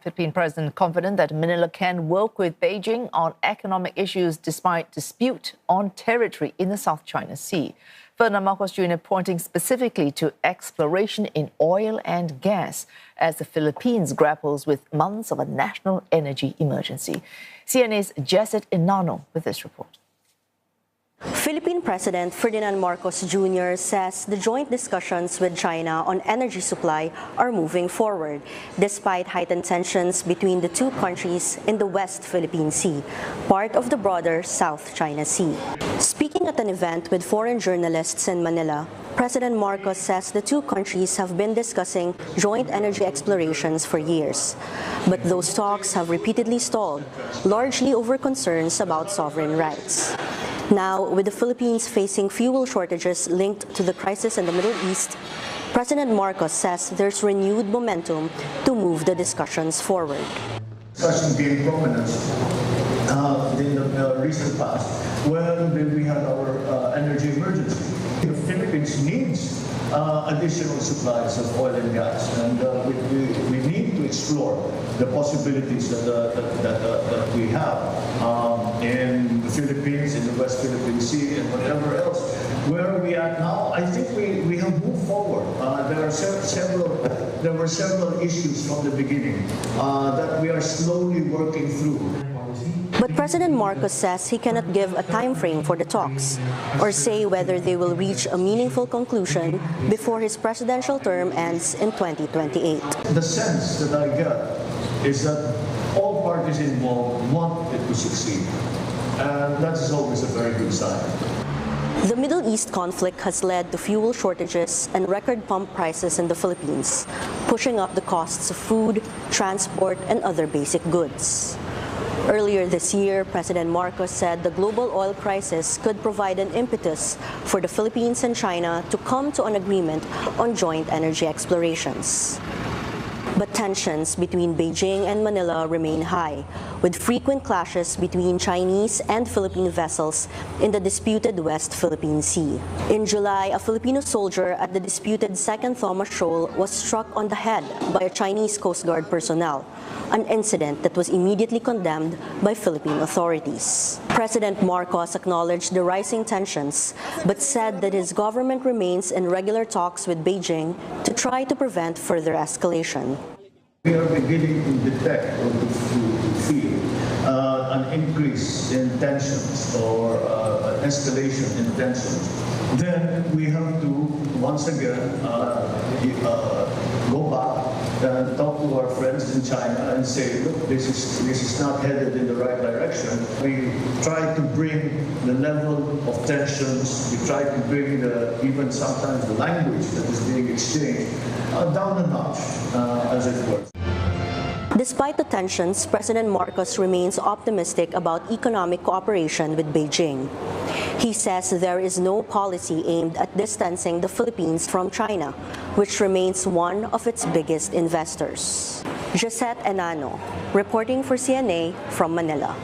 Philippine president confident that Manila can work with Beijing on economic issues despite dispute on territory in the South China Sea. Ferdinand Marcos Jr. pointing specifically to exploration in oil and gas as the Philippines grapples with months of a national energy emergency. CNA's Jhesset Enano with this report. Philippine President Ferdinand Marcos Jr. says the joint discussions with China on energy supply are moving forward, despite heightened tensions between the two countries in the West Philippine Sea, part of the broader South China Sea. Speaking at an event with foreign journalists in Manila, President Marcos says the two countries have been discussing joint energy explorations for years. But those talks have repeatedly stalled, largely over concerns about sovereign rights. Now, with the Philippines facing fuel shortages linked to the crisis in the Middle East, President Marcos says there's renewed momentum to move the discussions forward. Discussion gained prominence in the recent past when we had our energy emergency. The Philippines needs additional supplies of oil and gas, and we need to explore the possibilities that we have in the Philippines, in the West Philippine Sea, and whatever else. Where are we at now? I think we have moved forward. There were several issues from the beginning that we are slowly working through. But President Marcos says he cannot give a time frame for the talks or say whether they will reach a meaningful conclusion before his presidential term ends in 2028. The sense that I get is that all parties involved want it to succeed, and that is always a very good sign. The Middle East conflict has led to fuel shortages and record pump prices in the Philippines, pushing up the costs of food, transport, and other basic goods. Earlier this year, President Marcos said the global oil crisis could provide an impetus for the Philippines and China to come to an agreement on joint energy explorations. But tensions between Beijing and Manila remain high, with frequent clashes between Chinese and Philippine vessels in the disputed West Philippine Sea. In July, a Filipino soldier at the disputed Second Thomas Shoal was struck on the head by a Chinese Coast Guard personnel, an incident that was immediately condemned by Philippine authorities. President Marcos acknowledged the rising tensions, but said that his government remains in regular talks with Beijing to try to prevent further escalation. We are beginning to detect or to feel an increase in tensions or an escalation in tensions. Then we have to once again go back and talk to our friends in China and say, look, this is not headed in the right direction. We try to bring the level of tensions, we try to bring even sometimes the language that is being exchanged down a notch, as it were. Despite the tensions, President Marcos remains optimistic about economic cooperation with Beijing. He says there is no policy aimed at distancing the Philippines from China, which remains one of its biggest investors. Jhesset Enano, reporting for CNA from Manila.